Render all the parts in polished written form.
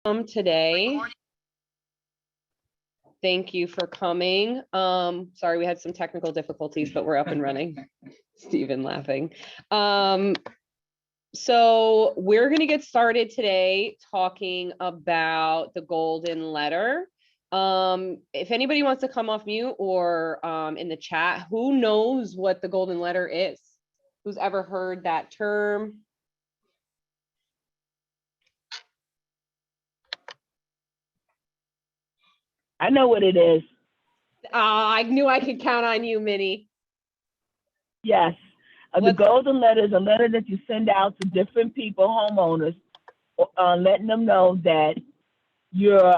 Today. Thank you for coming. Sorry, we had some technical difficulties, but we're up and running. Stephen laughing. So we're going to get started today talking about the golden letter. If anybody wants to come off mute or in the chat, who knows what the golden letter is? Who's ever heard that term? I know what it is. I knew I could count on you, Minnie. Yes. The golden letter is a letter that you send out to different people, homeowners, letting them know that you're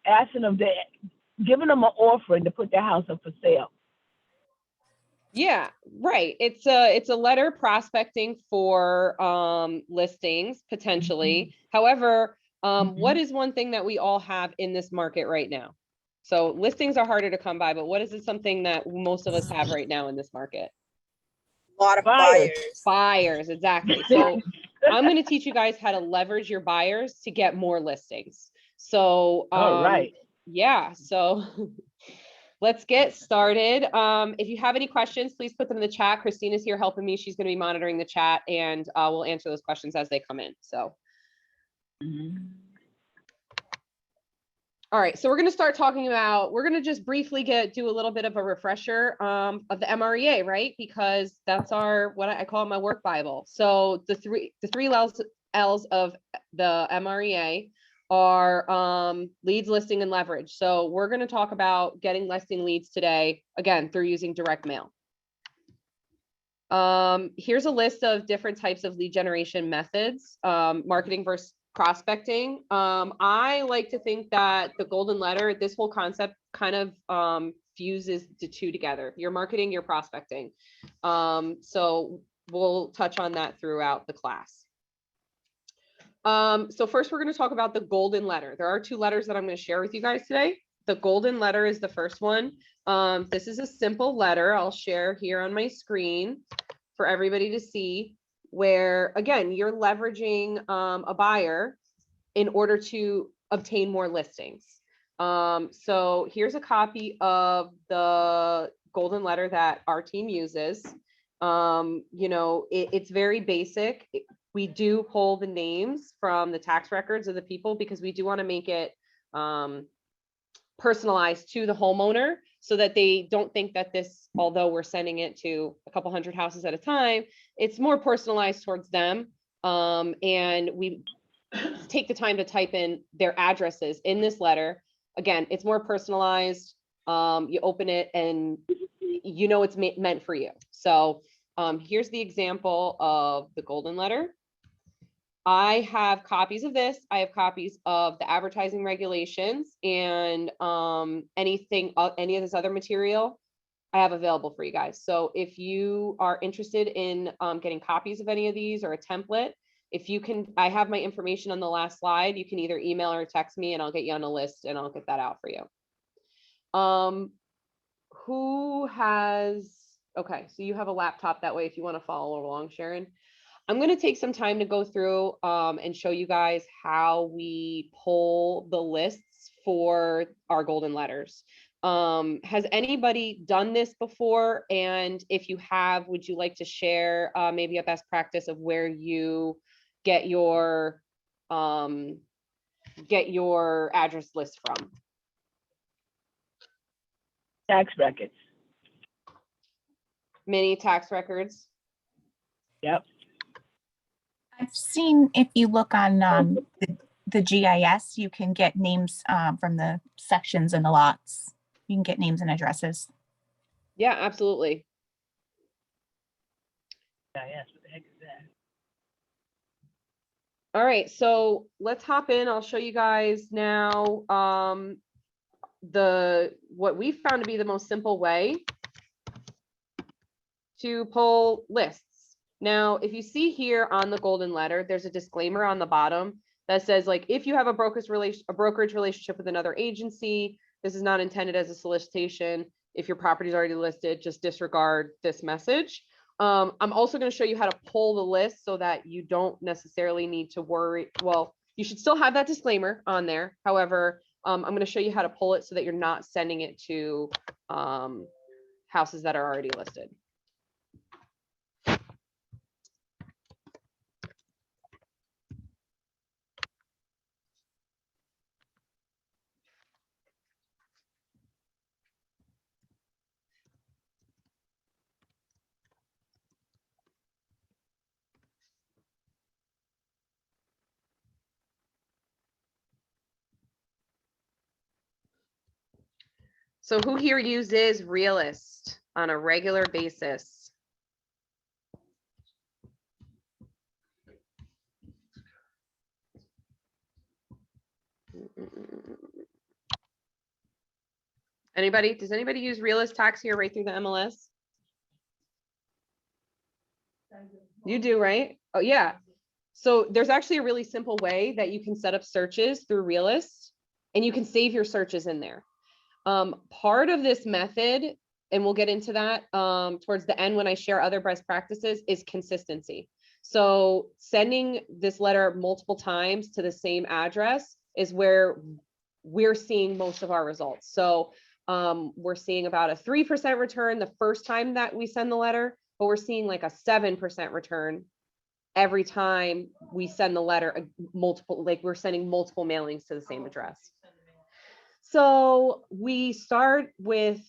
asking them, giving them an offering to put their house up for sale. Yeah, right. It's a letter prospecting for listings potentially. However, what is one thing that we all have in this market right now? So listings are harder to come by, but what is it something that most of us have right now in this market? A lot of buyers. Buyers, exactly. So I'm going to teach you guys how to leverage your buyers to get more listings. So all right. Yeah, so let's get started. If you have any questions, please put them in the chat. Christina's here helping me. She's going to be monitoring the chat, and we'll answer those questions as they come in. So. All right, so we're going to start talking about, we're going to just briefly do a little bit of a refresher of the MREA, right? Because that's what I call my work Bible. So the three L's of the MREA are leads, listing, and leverage. So we're going to talk about getting listing leads today, again, through using direct mail. Here's a list of different types of lead generation methods, marketing versus prospecting. I like to think that the golden letter, this whole concept kind of fuses the two together. You're marketing, you're prospecting. So we'll touch on that throughout the class. So first we're going to talk about the golden letter. There are two letters that I'm going to share with you guys today. The golden letter is the first one. This is a simple letter I'll share here on my screen for everybody to see, where again, you're leveraging a buyer in order to obtain more listings. So here's a copy of the golden letter that our team uses. It's very basic. We do pull the names from the tax records of the people because we do want to make it personalized to the homeowner so that they don't think that this, although we're sending it to a couple hundred houses at a time, it's more personalized towards them. And we take the time to type in their addresses in this letter. Again, it's more personalized. You open it and you know it's meant for you. So here's the example of the golden letter. I have copies of this. I have copies of the advertising regulations and any of this other material I have available for you guys. So if you are interested in getting copies of any of these or a template, if you can, I have my information on the last slide. You can either email or text me and I'll get you on a list and I'll get that out for you. Who has, okay, so you have a laptop that way if you want to follow along, Sharon. I'm going to take some time to go through and show you guys how we pull the lists for our golden letters. Has anybody done this before? And if you have, would you like to share maybe a best practice of where you get your address list from? Tax records. Mini tax records. Yep. I've seen if you look on the GIS, you can get names from the sections and the lots. You can get names and addresses. Yeah, absolutely. GIS, what the heck is that? All right, so let's hop in. I'll show you guys now what we found to be the most simple way to pull lists. Now, if you see here on the golden letter, there's a disclaimer on the bottom that says, like, if you have a brokerage relationship with another agency, this is not intended as a solicitation. If your property is already listed, just disregard this message. I'm also going to show you how to pull the list so that you don't necessarily need to worry. Well, You should still have that disclaimer on there. However, I'm going to show you how to pull it so that you're not sending it to houses that are already listed. So who here uses Realist on a regular basis? Anybody? Does anybody use Realist tax here right through the MLS? You do, right? Oh, yeah. So there's actually a really simple way that you can set up searches through Realist, and you can save your searches in there. Part of this method, and we'll get into that towards the end when I share other best practices, is consistency. So sending this letter multiple times to the same address is where we're seeing most of our results. So we're seeing about a 3% return the first time that we send the letter, but we're seeing like a 7% return every time we send the letter, multiple, like we're sending multiple mailings to the same address. So we start with,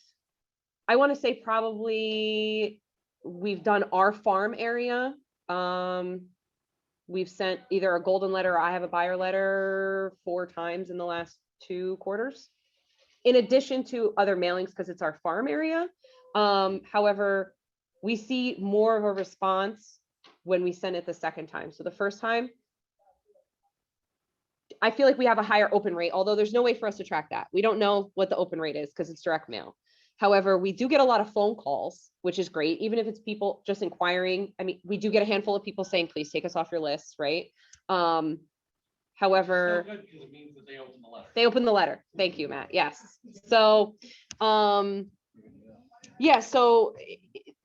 I want to say probably we've done our farm area. We've sent either a golden letter or I have a buyer letter 4 times in the last 2 quarters, in addition to other mailings because it's our farm area. However, we see more of a response when we send it the second time. So the first time, I feel like we have a higher open rate, although there's no way for us to track that. We don't know what the open rate is because it's direct mail. However, we do get a lot of phone calls, which is great, even if it's people just inquiring. I mean, we do get a handful of people saying, please take us off your list, right? However, Still good because it means that they open the letter. they open the letter. Thank you, Matt. Yes. So, yeah, so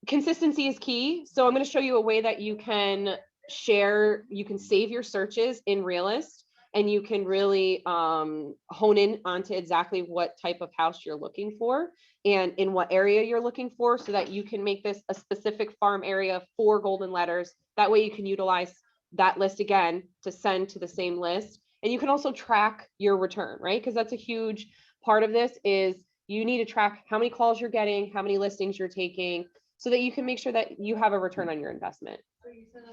consistency is key. So I'm going to show you a way that you can share, you can save your searches in Realist, and you can really hone in onto exactly what type of house you're looking for and in what area you're looking for, so that you can make this a specific farm area for golden letters. That way you can utilize that list again to send to the same list. And you can also track your return, right? Because that's a huge part of this, is you need to track how many calls you're getting, how many listings you're taking, so that you can make sure that you have a return on your investment. So you send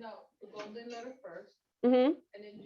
out the golden letter first, Mm-hmm. and then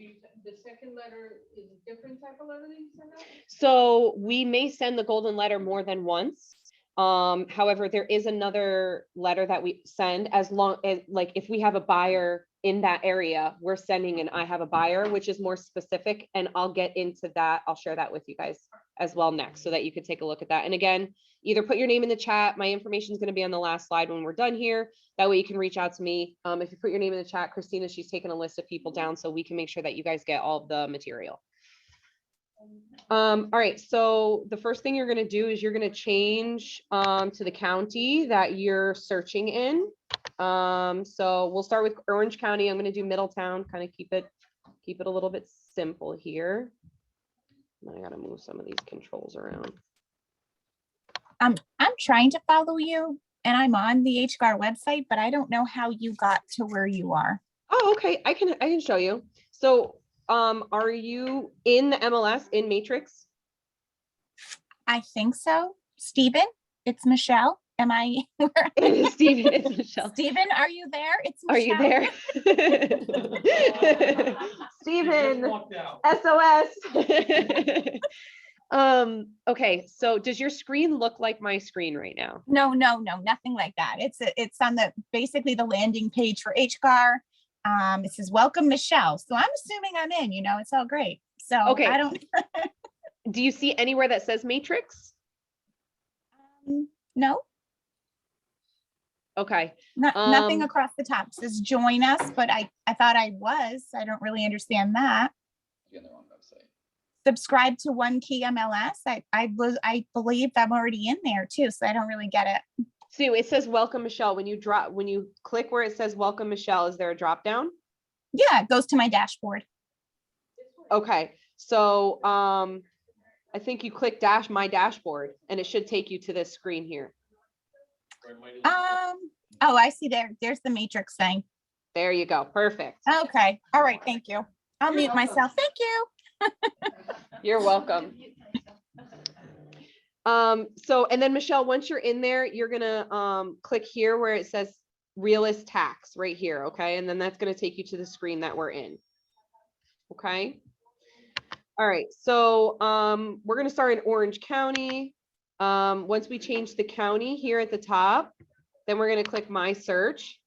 the second letter is a different type of letter that you send out? So we may send the golden letter more than once. However, there is another letter that we send as long as, like, if we have a buyer in that area, we're sending an I have a buyer, which is more specific. And I'll get into that. I'll share that with you guys as well next, so that you could take a look at that. And again, either put your name in the chat. My information is going to be on the last slide when we're done here. That way you can reach out to me. If you put your name in the chat, Christina, she's taken a list of people down so we can make sure that you guys get all of the material. All right, so the first thing you're going to do is you're going to change to the county that you're searching in. So we'll start with Orange County. I'm going to do Middletown, kind of keep it a little bit simple here. I got to move some of these controls around. I'm trying to follow you, and I'm on the HGAR website, but I don't know how you got to where you are. Oh, okay. I can show you. So, are you in the MLS in Matrix? I think so. Stephen, it's Michelle. Am I? Stephen, it's Michelle. Stephen, are you there? It's Are you Michelle. there? Stephen, SOS. Okay, so does your screen look like my screen right now? No, nothing like that. It's on basically the landing page for HGAR. It says welcome Michelle. So I'm assuming I'm in, it's all great. So Okay. I don't Do you see anywhere that says Matrix? no. Okay. Nothing across the top. It says join us, but I thought I was. I don't really understand that. You're on the wrong website. Subscribe to One Key MLS. I believe I'm already in there too, so I don't really get it. Sue, it says welcome Michelle. When you click where it says welcome Michelle, is there a drop down? Yeah, it goes to my dashboard. Okay, so I think you click my dashboard and it should take you to this screen here. Oh, I see there. There's the matrix thing. There you go. Perfect. Okay. All right. Thank you. I'll mute myself. Thank you. You're welcome. So, and then Michelle, once you're in there, you're gonna click here where it says Realist tax right here. Okay. And then that's gonna take you to the screen that we're in. Okay. All right. So we're gonna start in Orange County. Once we change the county here at the top, then we're gonna click My Search.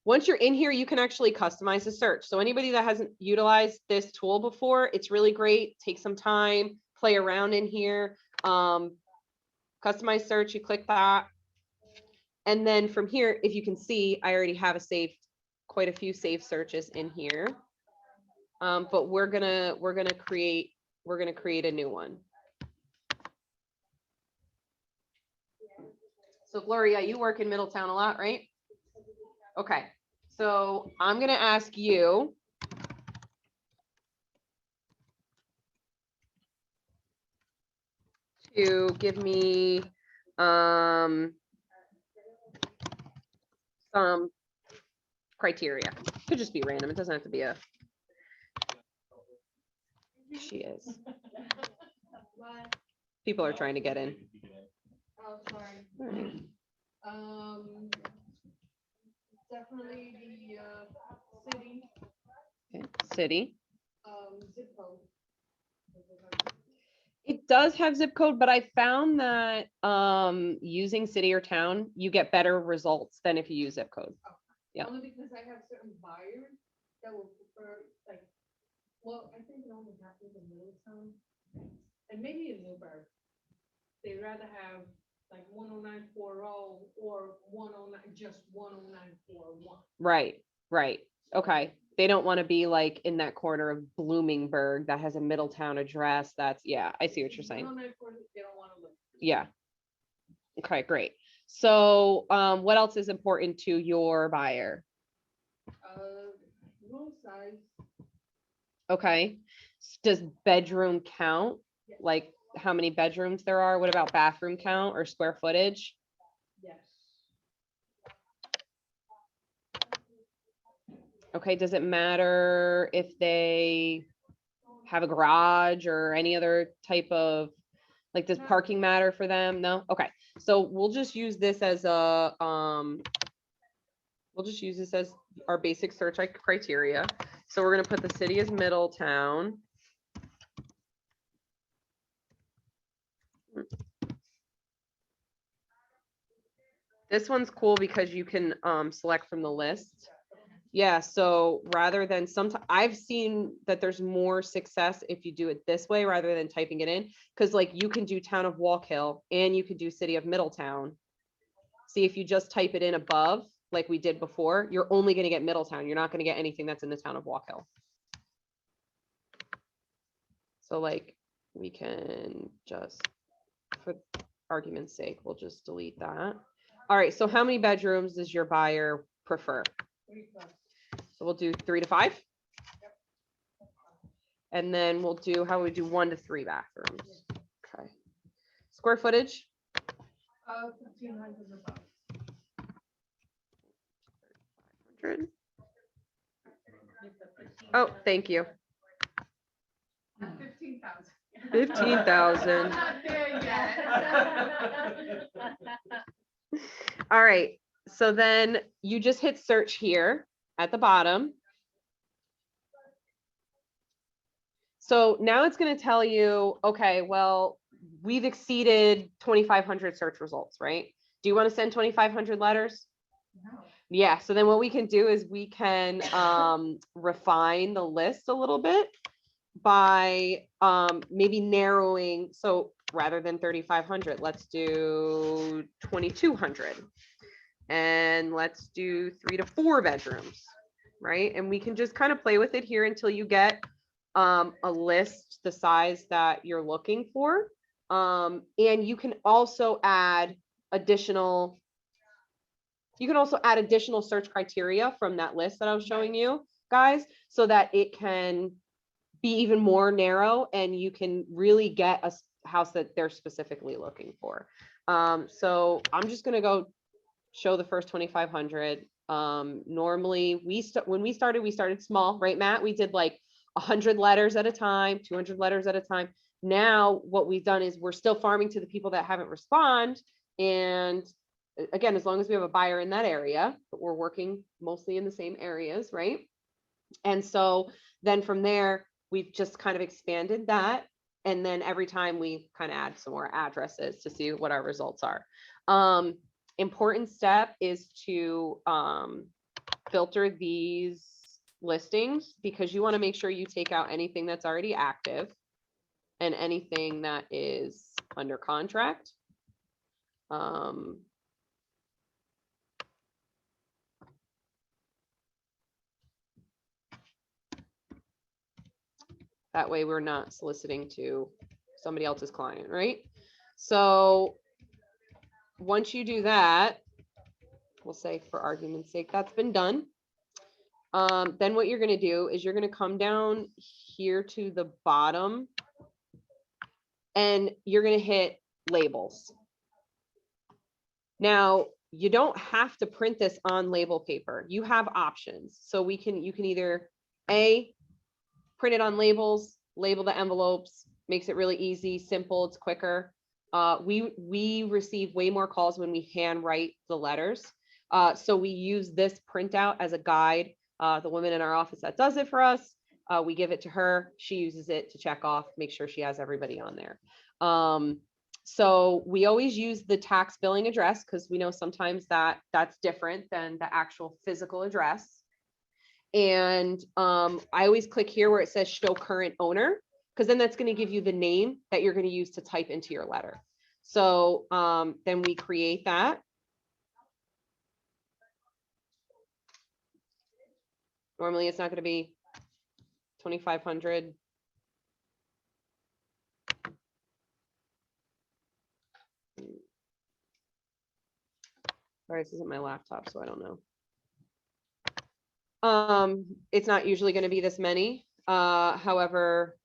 Once you're in here, you can actually customize the search. So anybody that hasn't utilized this tool before, it's really great. Take some time, play around in here. Customize search, you click that. And then from here, if you can see, I already have quite a few saved searches in here. But we're gonna create a new one. So Gloria, you work in Middletown a lot, right? Okay. So I'm going to ask you to give me some criteria. Could just be random. It doesn't have to be a. She is. What? People are trying to get in. Oh, sorry. All right. Definitely the city, Okay. City. zip code. It does have zip code, but I found that using city or town, you get better results than if you use zip code. Yeah. Only because I have certain buyers that will prefer, like, well, I think it only happens in Middletown and maybe in Newburgh. They'd rather have like 10940 or 109, just 10941. Right. Right. Okay. They don't want to be like in that corner of Bloomingburg that has a Middletown address. That's, yeah, I see what you're saying. 10940, they don't want to look. Yeah. Okay, great. So what else is important to your buyer? Room size, Okay. Does bedroom count? Like how many bedrooms there are? What about bathroom count or square footage? yes. Okay, does it matter if they have a garage or any other type of, like, does parking matter for them? No? Okay, so we'll just use this as a, we'll just use this as our basic search criteria. So we're gonna put the city as Middletown. This one's cool because you can select from the list. Yeah, so rather than I've seen that there's more success if you do it this way rather than typing it in, because like you can do town of Walk Hill and you could do city of Middletown. See, if you just type it in above, like we did before, you're only going to get Middletown. You're not going to get anything that's in the town of Walk Hill. So like we can just, for argument's sake, we'll just delete that. All right, so how many bedrooms does your buyer prefer? 3+. So we'll do 3 to 5. And then we'll do, how would we do 1 to 3 bathrooms? Okay. Square footage? 1,500 above. 100. Oh, thank you. 15,000. 15,000. Not there yet. All right. So then you just hit search here at the bottom. So now it's going to tell you, okay, well, we've exceeded 2,500 search results, right? Do you want to send 2,500 letters? No. Yeah. So then what we can do is we can refine the list a little bit by maybe narrowing. So rather than 3,500, let's do 2,200. And let's do 3 to 4 bedrooms, right? And we can just kind of play with it here until you get a list the size that you're looking for. And you can also add additional search criteria from that list that I was showing you. guys, so that it can be even more narrow and you can really get a house that they're specifically looking for. So I'm just gonna go show the first 2,500. Normally when we started small, right, Matt? We did like 100 letters at a time, 200 letters at a time. Now what we've done is we're still farming to the people that haven't responded. And again, as long as we have a buyer in that area, but we're working mostly in the same areas, right? And so then from there, we've just kind of expanded that. And then every time we kind of add some more addresses to see what our results are. Important step is to filter these listings, because you want to make sure you take out anything that's already active and anything that is under contract. That way we're not soliciting to somebody else's client, right? So once you do that, we'll say for argument's sake, that's been done. Then what you're going to do is you're going to come down here to the bottom and you're going to hit labels. Now, you don't have to print this on label paper. You have options. So you can either print it on labels, label the envelopes, makes it really easy, simple, it's quicker. We receive way more calls when we handwrite the letters. So we use this printout as a guide. The woman in our office that does it for us, we give it to her. She uses it to check off, make sure she has everybody on there. So we always use the tax billing address because we know sometimes that's different than the actual physical address. And I always click here where it says show current owner, because then that's going to give you the name that you're going to use to type into your letter. So then we create that. Normally it's not going to be 2,500. Sorry, this isn't my laptop, so I don't know. It's not usually going to be this many. However,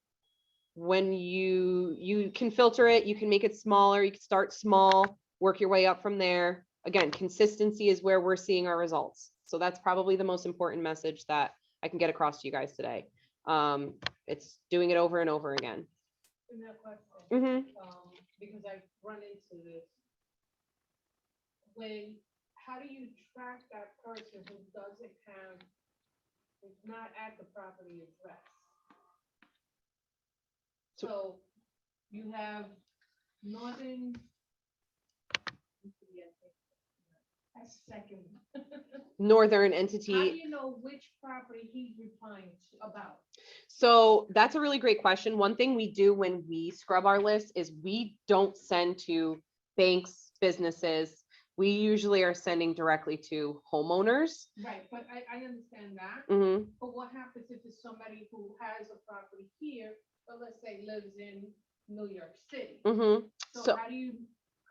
when you can filter it, you can make it smaller, you can start small, work your way up from there. Again, consistency is where we're seeing our results. So that's probably the most important message that I can get across to you guys today. It's doing it over and over again. Because I've run into this. How do you track that person who doesn't have, is not at the property address? So you have Northern. Second. Northern How do entity. you know which property he's replying to about? So that's a really great question. One thing we do when we scrub our list is we don't send to banks, businesses. We usually are sending directly to homeowners. Right, but I understand that. Mm-hmm. But what happens if it's somebody who has a property here, but let's say lives in New York City? Mm-hmm. So how do you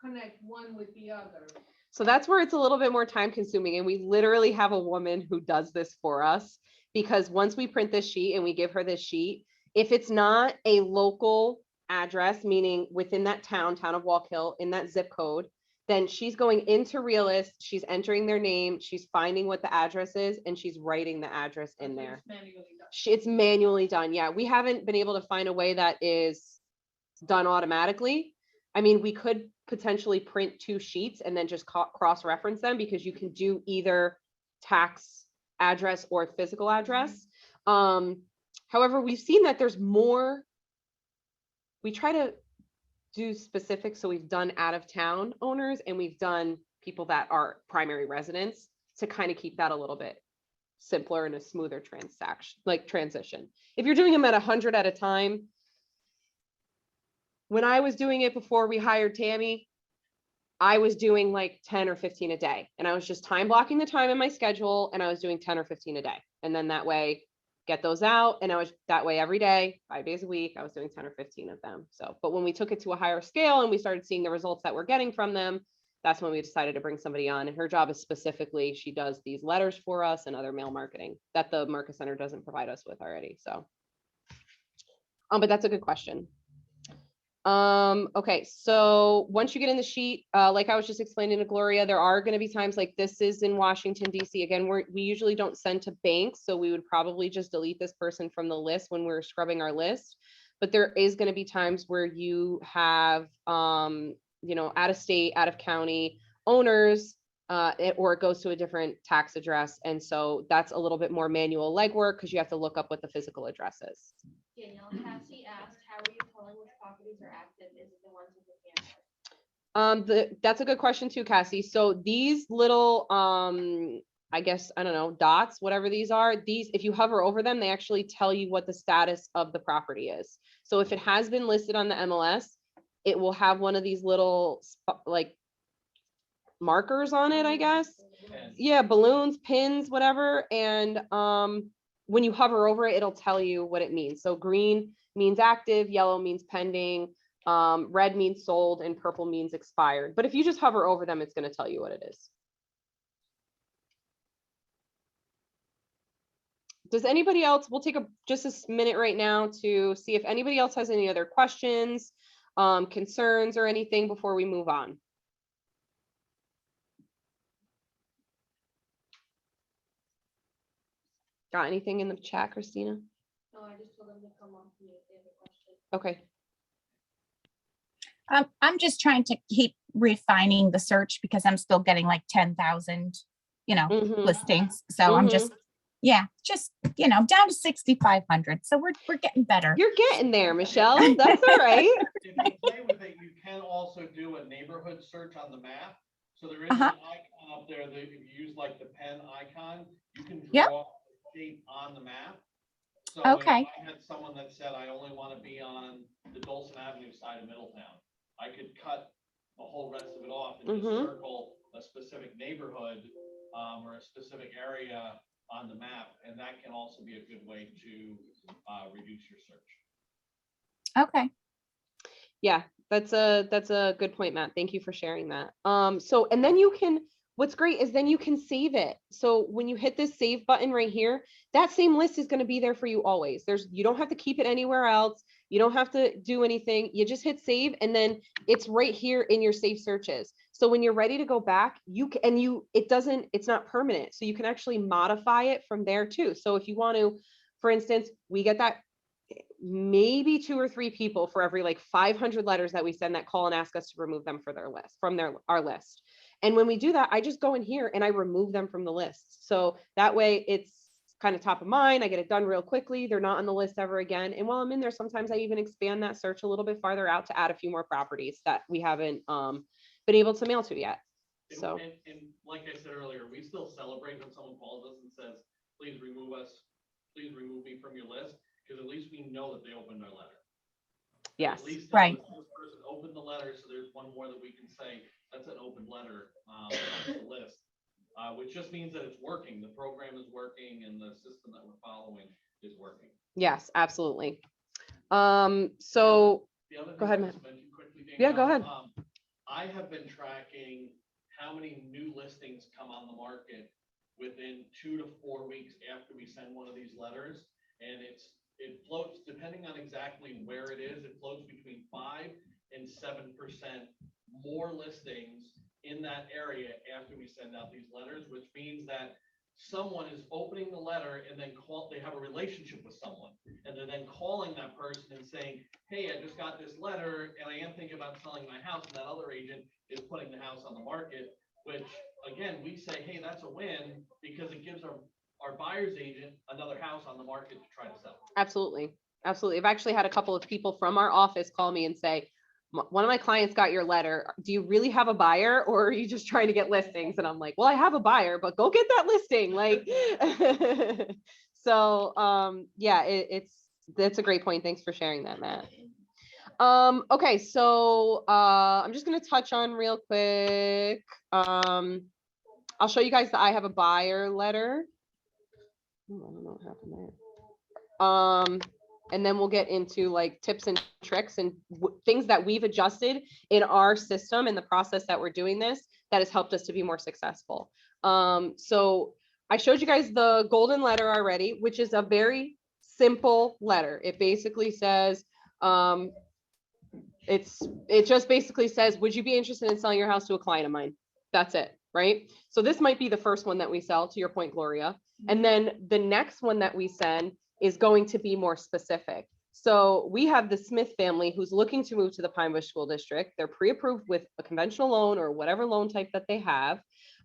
connect one with the other? So that's where it's a little bit more time consuming. And we literally have a woman who does this for us, because once we print this sheet and we give her this sheet, if it's not a local address, meaning within that town of Walk Hill, in that zip code, then she's going into Realist, she's entering their name, she's finding what the address is, and she's writing the address in there. It's manually done. Yeah, we haven't been able to find a way that is done automatically. I mean, we could potentially print 2 sheets and then just cross-reference them, because you can do either tax address or physical address. However, we've seen that there's more. We try to do specific, so we've done out-of-town owners and we've done people that are primary residents, to kind of keep that a little bit simpler and a smoother transition. If you're doing them at 100 at a time, when I was doing it before we hired Tammy, I was doing like 10 or 15 a day, and I was just time blocking the time in my schedule, and I was doing 10 or 15 a day. And then that way get those out. And I was that way every day, 5 days a week, I was doing 10 or 15 of them. So, but when we took it to a higher scale and we started seeing the results that we're getting from them, that's when we decided to bring somebody on, and her job is specifically, she does these letters for us and other mail marketing that the Market Center doesn't provide us with already, so. But that's a good question. Okay, so once you get in the sheet, like I was just explaining to Gloria, there are going to be times like this is in Washington, DC. Again, we usually don't send to banks, so we would probably just delete this person from the list when we're scrubbing our list. But there is going to be times where you have, you know, out of state, out of county owners, or it goes to a different tax address. And so that's a little bit more manual legwork because you have to look up what the physical address is. Danielle, Cassie asked, how are you telling which properties are active? Is it the ones with the cameras? That's a good question too, Cassie. So these little, I guess, I don't know, dots, whatever these are, these, if you hover over them, they actually tell you what the status of the property is. So if it has been listed on the MLS, it will have one of these little like markers on it, I guess. And Yeah, balloons, pins, whatever. And when you hover over it, it'll tell you what it means. So green means active, yellow means pending, red means sold, and purple means expired. But if you just hover over them, it's going to tell you what it is. Does anybody else, we'll take just a minute right now to see if anybody else has any other questions, concerns, or anything before we move on. Got anything in the chat, Christina? No, I just told them to come off mute if they have a question. Okay. I'm just trying to keep refining the search because I'm still getting like 10,000, you know, Mhm. listings. So I'm just, yeah, just, you know, down to 6,500. So we're getting better. You're getting there, Michelle. That's all right. if you play with it, you can also do a neighborhood search on the map. So there is an Uh-huh. icon up there that if you use like the pen icon, you can Yep. draw the shape on the map. So Okay. if I had someone that said, I only want to be on the Dolson Avenue side of Middletown, I could cut the whole rest of it off and just Mhm. circle a specific neighborhood or a specific area on the map, and that can also be a good way to reduce your search. Okay. Yeah, that's a good point, Matt. Thank you for sharing that. So, and then you can, what's great is then you can save it. So when you hit this save button right here, that same list is going to be there for you always. You don't have to keep it anywhere else. You don't have to do anything. You just hit save and then it's right here in your saved searches. So when you're ready to go back, it's not permanent. So you can actually modify it from there too. So if you want to, for instance, we get that maybe 2 or 3 people for every like 500 letters that we send that call and ask us to remove them from our list. And when we do that, I just go in here and I remove them from the list. So that way it's kind of top of mind. I get it done real quickly. They're not on the list ever again. And while I'm in there, sometimes I even expand that search a little bit farther out to add a few more properties that we haven't been able to mail to yet. So And like I said earlier, we still celebrate when someone calls us and says, please remove me from your list, because at least we know that they opened our letter. yes, At least Right. this person opened the letter, so there's one more that we can say, that's an open letter on the list, which just means that it's working. The program is working and the system that we're following is working. yes, absolutely. So The other go thing ahead, I Matt. just mentioned quickly, Yeah, go Danielle, ahead. I have been tracking how many new listings come on the market within 2 to 4 weeks after we send one of these letters. And it floats, depending on exactly where it is, it floats between 5 and 7% more listings in that area after we send out these letters, which means that someone is opening the letter and then they have a relationship with someone, and they're then calling that person and saying, hey, I just got this letter and I am thinking about selling my house, and that other agent is putting the house on the market, which again, we say, hey, that's a win because it gives our buyer's agent another house on the market to try to sell. Absolutely. Absolutely. I've actually had a couple of people from our office call me and say, one of my clients got your letter. Do you really have a buyer, or are you just trying to get listings? And I'm like, well, I have a buyer, but go get that listing. Like, so, yeah, that's a great point. Thanks for sharing that, Matt. Okay. So, I'm just going to touch on real quick. I'll show you guys that I have a buyer letter. I don't know what happened there. and then we'll get into like tips and tricks and things that we've adjusted in our system and the process that we're doing this that has helped us to be more successful. So I showed you guys the golden letter already, which is a very simple letter. It basically says, it just basically says, would you be interested in selling your house to a client of mine? That's it, right? So this might be the first one that we sell, to your point, Gloria. And then the next one that we send is going to be more specific. So we have the Smith family who's looking to move to the Pine Bush School District. They're pre-approved with a conventional loan or whatever loan type that they have.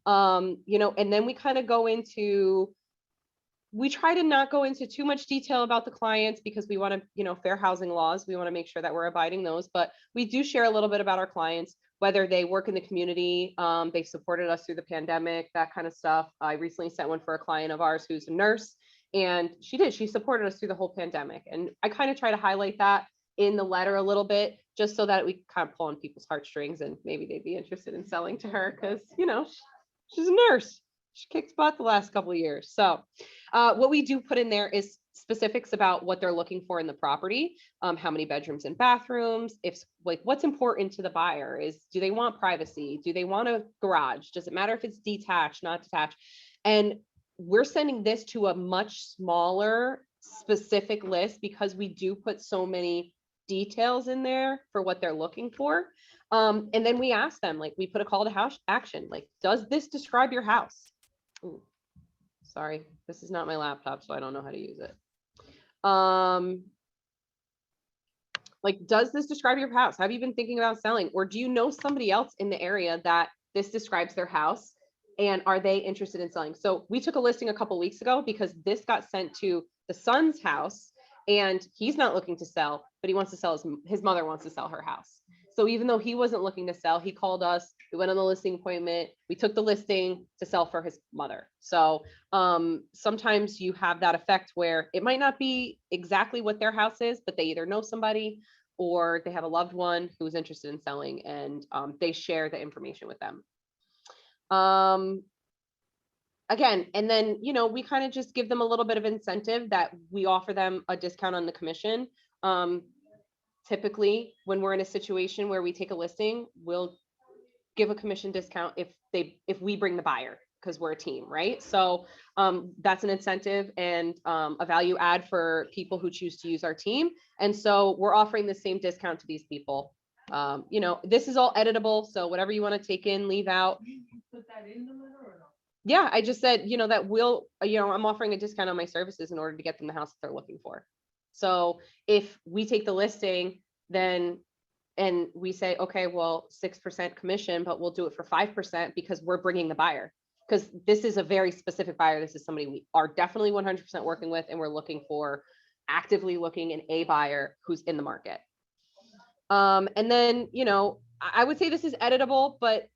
You know, and then we kind of go into, we try to not go into too much detail about the clients because we want to, you know, fair housing laws. We want to make sure that we're abiding those, but we do share a little bit about our clients, whether they work in the community, they supported us through the pandemic, that kind of stuff. I recently sent one for a client of ours who's a nurse, and she supported us through the whole pandemic. And I kind of try to highlight that in the letter a little bit, just so that we kind of pull on people's heartstrings and maybe they'd be interested in selling to her because, you know, she's a nurse. She kicked butt the last couple of years. So what we do put in there is specifics about what they're looking for in the property, how many bedrooms and bathrooms, if like what's important to the buyer is, do they want privacy? Do they want a garage? Does it matter if it's detached, not detached? And we're sending this to a much smaller specific list because we do put so many details in there for what they're looking for. And then we ask them, like, we put a call to action, like, does this describe your house? Ooh, sorry, this is not my laptop, so I don't know how to use it. Like, does this describe your house? Have you been thinking about selling? Or do you know somebody else in the area that this describes their house? And are they interested in selling? So we took a listing a couple weeks ago because this got sent to the son's house and he's not looking to sell, but he wants to sell, his mother wants to sell her house. So even though he wasn't looking to sell, he called us, we went on the listing appointment, we took the listing to sell for his mother. So sometimes you have that effect where it might not be exactly what their house is, but they either know somebody or they have a loved one who's interested in selling, and they share the information with them. Again, and then, you know, we kind of just give them a little bit of incentive that we offer them a discount on the commission. Typically, when we're in a situation where we take a listing, we'll give a commission discount if we bring the buyer, because we're a team, right? So that's an incentive and a value add for people who choose to use our team. And so we're offering the same discount to these people. You know, this is all editable, so whatever you want to take in, leave out. Put that in the letter or no? Yeah, I just said, you know, that we'll, you know, I'm offering a discount on my services in order to get them the house that they're looking for. So if we take the listing, then, and we say, okay, well, 6% commission, but we'll do it for 5% because we're bringing the buyer. Because this is a very specific buyer. This is somebody we are definitely 100% working with, and we're looking for, actively looking in a buyer who's in the market. And then, you know, I would say this is editable, but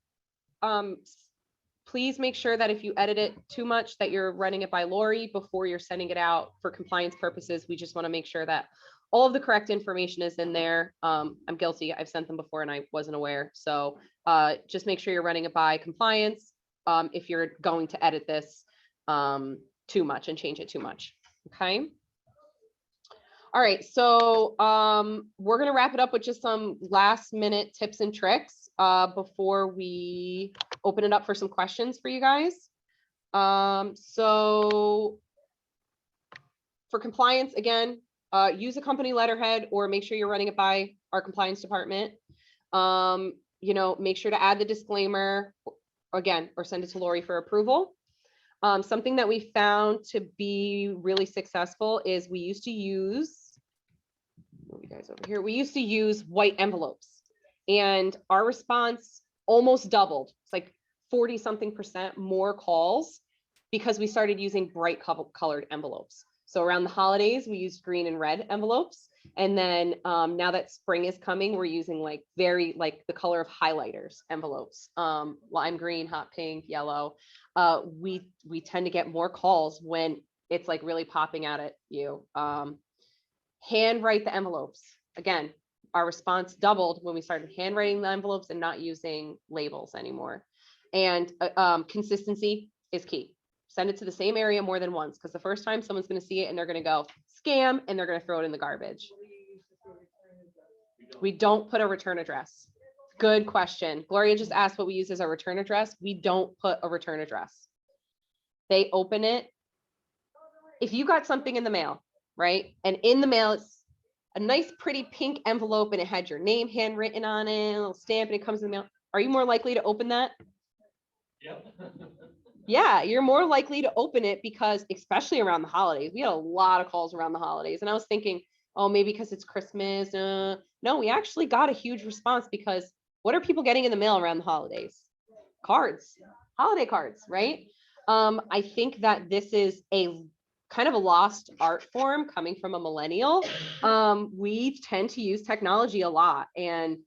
please make sure that if you edit it too much, that you're running it by Lori before you're sending it out for compliance purposes. We just want to make sure that all of the correct information is in there. I'm guilty. I've sent them before and I wasn't aware. So just make sure you're running it by compliance if you're going to edit this too much and change it too much. Okay. All right, so we're gonna wrap it up with just some last minute tips and tricks before we open it up for some questions for you guys. So for compliance, again, use a company letterhead or make sure you're running it by our compliance department. You know, make sure to add the disclaimer again, or send it to Lori for approval. Something that we found to be really successful is we used to use, move you guys over here, we used to use white envelopes and our response almost doubled. It's like 40-something% more calls because we started using bright colored envelopes. So around the holidays, we used green and red envelopes. And then now that spring is coming, we're using like very like the color of highlighters envelopes, lime green, hot pink, yellow. We tend to get more calls when it's like really popping out at you. Handwrite the envelopes. Again, our response doubled when we started handwriting the envelopes and not using labels anymore. And consistency is key. send it to the same area more than once, because the first time someone's going to see it and they're going to go scam and they're going to throw it in the garbage. What do you use for return address? We don't put a return address. Good question. Gloria just asked what we use as our return address. We don't put a return address. They open it. If you got something in the mail, right? And in the mail, it's a nice, pretty pink envelope and it had your name handwritten on it, a little stamp, and it comes in the mail. Are you more likely to open that? Yep. Yeah, you're more likely to open it because, especially around the holidays, we had a lot of calls around the holidays. And I was thinking, oh, maybe because it's Christmas. No, we actually got a huge response because what are people getting in the mail around the holidays? Cards, holiday cards, right? I think that this is a kind of a lost art form coming from a millennial. We tend to use technology a lot. And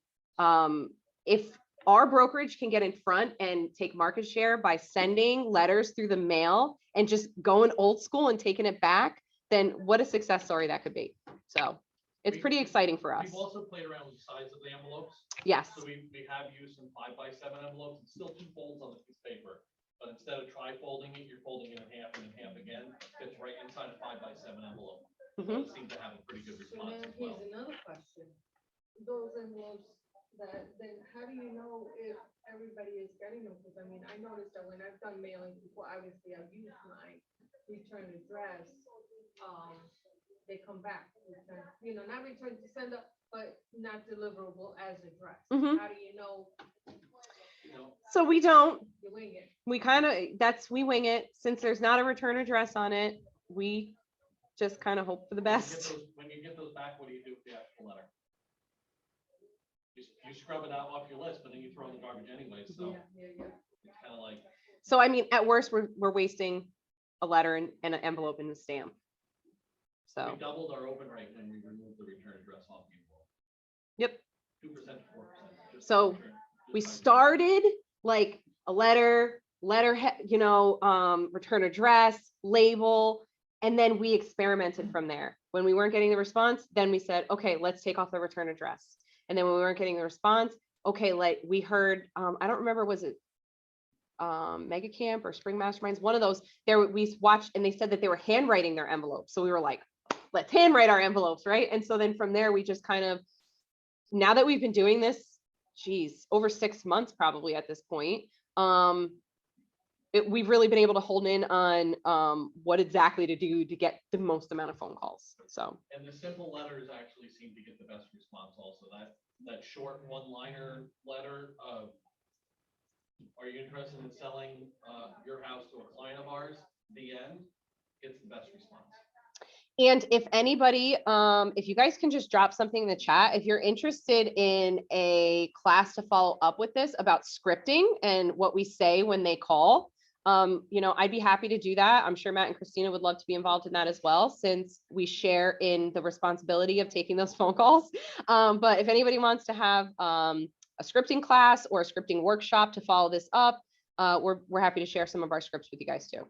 if our brokerage can get in front and take market share by sending letters through the mail and just going old school and taking it back, then what a success story that could be. So it's pretty exciting for us. We've also played around with the size of the envelopes. Yes. So we have used some 5x7 envelopes. It's still 2 folds on the piece of paper. But instead of tri-folding it, you're folding it in half and in half again. It's right inside a 5x7 envelope. So it seems to have a pretty good So response now as well. here's another question. Those envelopes that, then how do you know if everybody is getting them? Because I mean, I noticed that when I've done mailing before, obviously I've used my return address. They come back, return, not return to sender, but not deliverable as addressed. Mhm. How do you know So we don't. you wing it? We wing it. Since there's not a return address on it, we just kind of hope for the best. When you get those back, what do you do with the actual letter? You scrub it out off your list, but then you throw it in the garbage anyway. So Yeah. it's kind of like, So I mean, at worst, we're wasting a letter and an envelope and a stamp. So we doubled our open rate when we removed the return address off the envelope. yep. 2% to 4%. So we started like a letter, return address, label, and then we experimented from there. When we weren't getting the response, then we said, okay, let's take off the return address. And then when we weren't getting the response, okay, like we heard, I don't remember, was it Mega Camp or Spring Masterminds? One of those there we watched and they said that they were handwriting their envelopes. So we were like, let's handwrite our envelopes, right? And so then from there, we just kind of, now that we've been doing this, over 6 months probably at this point, we've really been able to hold in on what exactly to do to get the most amount of phone calls. So. And the simple letters actually seem to get the best response also. That short one-liner letter of, are you interested in selling your house to a client of ours? The end gets the best response. And if anybody, if you guys can just drop something in the chat, if you're interested in a class to follow up with this about scripting and what we say when they call, I'd be happy to do that. I'm sure Matt and Christina would love to be involved in that as well, since we share in the responsibility of taking those phone calls. But if anybody wants to have a scripting class or a scripting workshop to follow this up, we're happy to share some of our scripts with you guys too.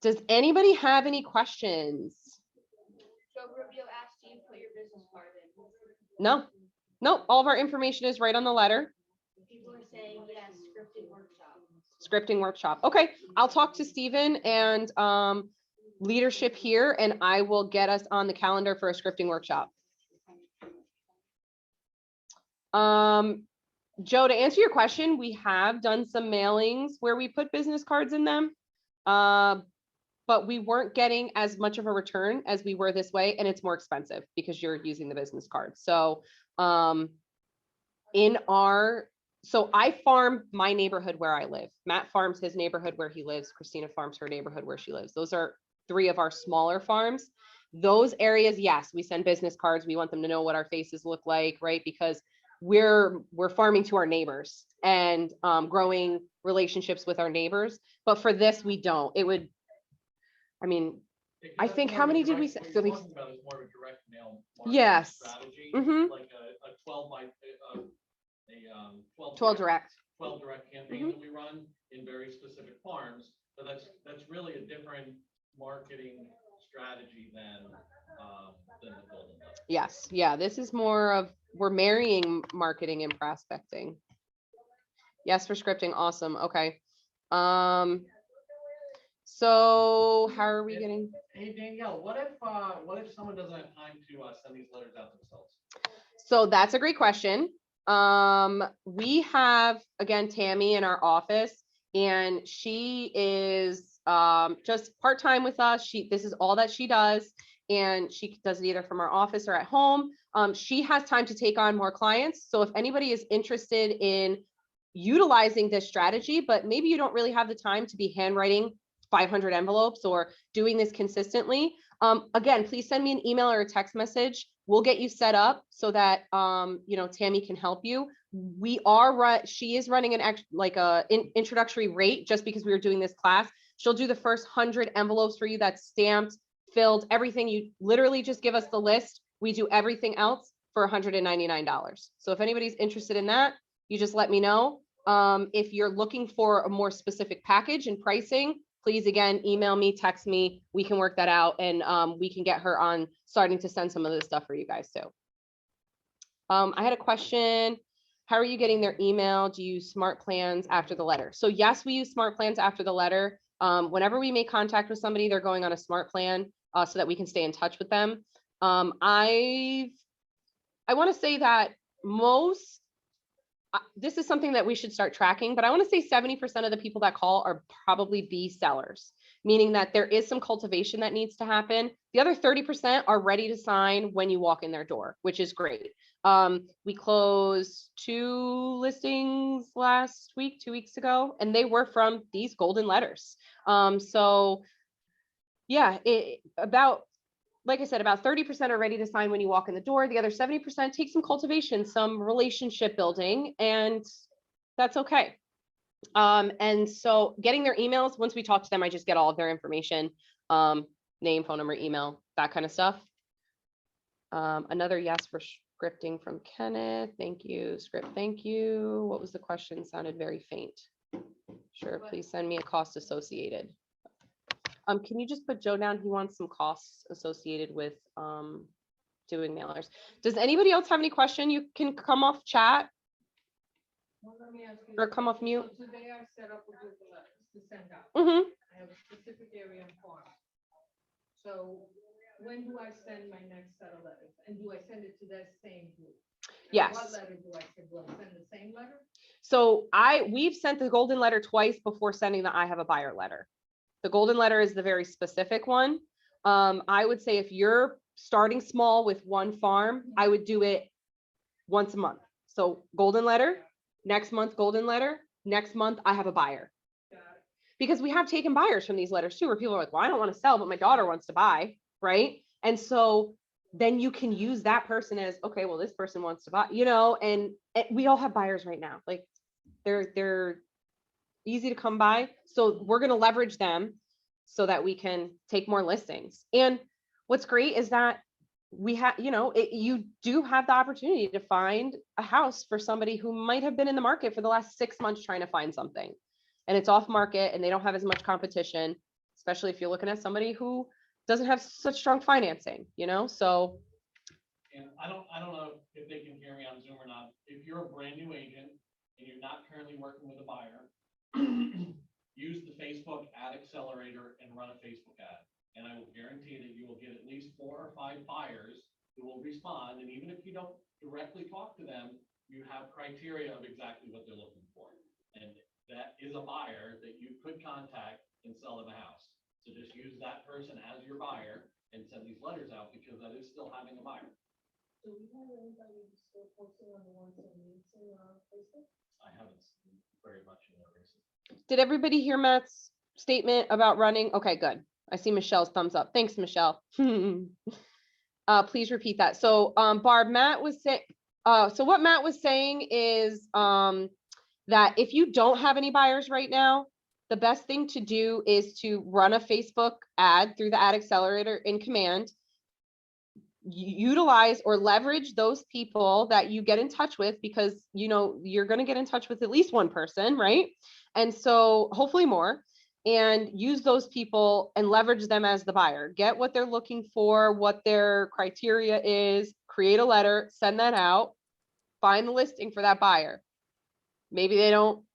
Does anybody have any questions? Joe Rubio asked, do you put your business card in? No, all of our information is right on the letter. People are saying yes, scripting workshop. Scripting workshop. Okay, I'll talk to Stephen and leadership here, and I will get us on the calendar for a scripting workshop. Joe, to answer your question, we have done some mailings where we put business cards in them, but we weren't getting as much of a return as we were this way, and it's more expensive because you're using the business card. So so I farm my neighborhood where I live. Matt farms his neighborhood where he lives. Christina farms her neighborhood where she lives. Those are 3 of our smaller farms. Those areas, yes, we send business cards. We want them to know what our faces look like, right? Because we're farming to our neighbors and growing relationships with our neighbors. But for this, we don't. I think how many did we send? What you're talking about is more of a direct mail marketing Yes. strategy, Mhm. like a 12 direct. 12 direct campaign that we run in very specific farms. So that's really a different marketing strategy than the golden letter. Yes. Yeah. This is more of, we're marrying marketing and prospecting. Yes, for scripting. Awesome. Okay. So how are we getting? Hey, Danielle, what if someone doesn't have time to send these letters out themselves? So that's a great question. We have, again, Tammy in our office, and she is just part-time with us. This is all that she does, and she does it either from our office or at home. She has time to take on more clients. So if anybody is interested in utilizing this strategy, but maybe you don't really have the time to be handwriting 500 envelopes or doing this consistently, again, please send me an email or a text message. We'll get you set up so that Tammy can help you. She is running an introductory rate just because we were doing this class. She'll do the first 100 envelopes for you that's stamped, filled, everything. You literally just give us the list. We do everything else for $199. So if anybody's interested in that, you just let me know. If you're looking for a more specific package and pricing, please, again, email me, text me. We can work that out, and we can get her on starting to send some of this stuff for you guys too. I had a question. How are you getting their email? Do you use smart plans after the letter? So yes, we use smart plans after the letter. Whenever we make contact with somebody, they're going on a smart plan so that we can stay in touch with them. I want to say that this is something that we should start tracking, but I want to say 70% of the people that call are probably B sellers, meaning that there is some cultivation that needs to happen. The other 30% are ready to sign when you walk in their door, which is great. We closed 2 listings last week, 2 weeks ago, and they were from these golden letters. So yeah, like I said, about 30% are ready to sign when you walk in the door. The other 70% take some cultivation, some relationship building, and that's okay. And so getting their emails, once we talk to them, I just get all of their information, name, phone number, email, that kind of stuff. Another yes for scripting from Kenneth. Thank you, script. Thank you. What was the question? Sounded very faint. Sure, please send me a cost associated. Can you just put Joe down? He wants some costs associated with doing mailers. Does anybody else have any question? You can come off chat. Well, let me ask you. Or come off mute. So today I set up a group of letters to send out. Mm-hmm. I have a specific area in farm. So when do I send my next set of letters? And do I send it to that same group? And Yes. what letter do I send? Do I send the same letter? So we've sent the golden letter twice before sending the I have a buyer letter. The golden letter is the very specific one. I would say if you're starting small with one farm, I would do it once a month. So golden letter, next month, golden letter, next month, I have a buyer. Because we have taken buyers from these letters too, where people are like, well, I don't want to sell, but my daughter wants to buy, right? And so then you can use that person as, okay, well, this person wants to buy, and we all have buyers right now. Like they're easy to come by. So we're going to leverage them so that we can take more listings. And what's great is that we have, you do have the opportunity to find a house for somebody who might have been in the market for the last 6 months trying to find something, and it's off market and they don't have as much competition, especially if you're looking at somebody who doesn't have such strong financing, so. And I don't know if they can hear me on Zoom or not. If you're a brand new agent and you're not currently working with a buyer, use the Facebook Ad Accelerator and run a Facebook ad. And I will guarantee that you will get at least 4 or 5 buyers who will respond. And even if you don't directly talk to them, you have criteria of exactly what they're looking for. And that is a buyer that you could contact and sell them a house. So just use that person as your buyer and send these letters out, because that is still having a buyer. Do we have anybody still posting on the ones that needs in Facebook? I haven't seen very much in that recently. Did everybody hear Matt's statement about running? Okay, good. I see Michelle's thumbs up. Thanks, Michelle. Please repeat that. So Barb, Matt was saying, so what Matt was saying is that if you don't have any buyers right now, the best thing to do is to run a Facebook ad through the Ad Accelerator in Command. Utilize or leverage those people that you get in touch with, because you're going to get in touch with at least one person, right? And so hopefully more, and use those people and leverage them as the buyer. Get what they're looking for, what their criteria is, create a letter, send that out, find the listing for that buyer. Maybe they don't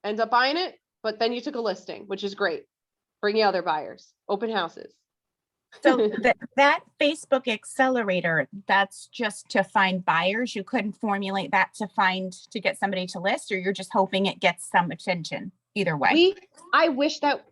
end up buying it. but then you took a listing, which is great. Bring you other buyers, open houses. So that Facebook Accelerator, that's just to find buyers. You couldn't formulate that to get somebody to list, or you're just hoping it gets some attention either way. I wish that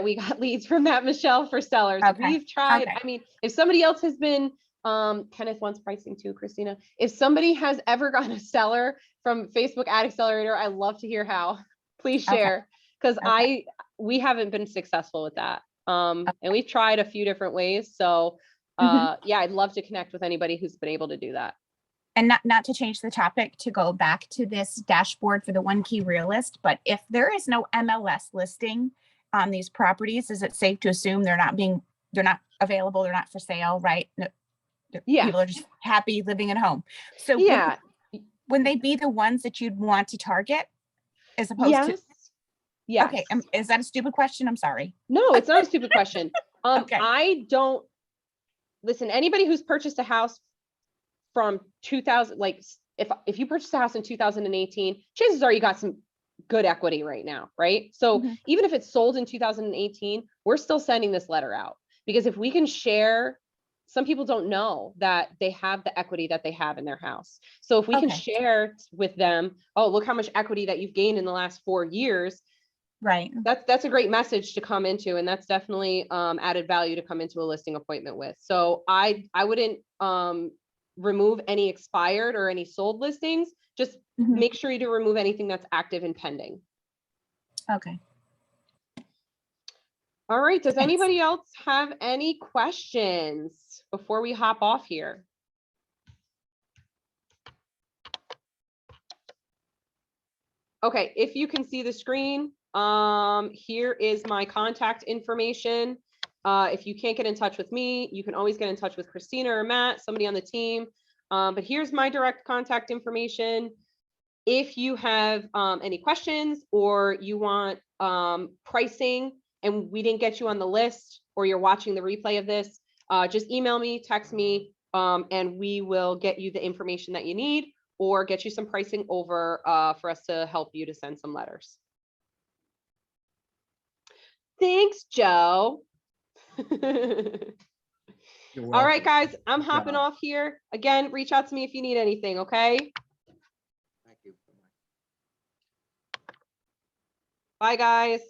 we got leads from that, Michelle, for sellers. Okay, We've tried. okay. I mean, if somebody else has been, Kenneth wants pricing too, Christina. If somebody has ever gotten a seller from Facebook Ad Accelerator, I love to hear how. Please Okay. share, because Okay. we haven't been successful with that. And we've tried a few different ways. So yeah, I'd love to connect with anybody who's been able to do that. And not to change the topic, to go back to this dashboard for the One Key Realist, but if there is no MLS listing on these properties, is it safe to assume they're not available, they're not for sale, right? No, Yeah. people are just happy living at home. So Yeah. wouldn't they be the ones that you'd want to target as opposed to? Yes. Okay, is that a stupid question? I'm sorry. No, it's not a stupid question. Okay. I don't listen, anybody who's purchased a house from 2000, like if you purchased a house in 2018, chances are you got some good equity right now, right? So even if it's sold in 2018, we're still sending this letter out, because if we can share, some people don't know that they have the equity that they have in their house. So if we can share with them, oh, look how much equity that you've gained in the last 4 years. Right. That's a great message to come into, and that's definitely added value to come into a listing appointment with. So I wouldn't remove any expired or any sold listings. Just make sure you do remove anything that's active and pending. Okay. All right. Does anybody else have any questions before we hop off here? Okay, if you can see the screen, here is my contact information. If you can't get in touch with me, you can always get in touch with Christina or Matt, somebody on the team. But here's my direct contact information. If you have any questions, or you want pricing and we didn't get you on the list, or you're watching the replay of this, just email me, text me, and we will get you the information that you need, or get you some pricing over for us to help you to send some letters. Thanks, Joe. All right, guys, I'm hopping off here. Again, reach out to me if you need anything, okay? Thank you. Bye, guys.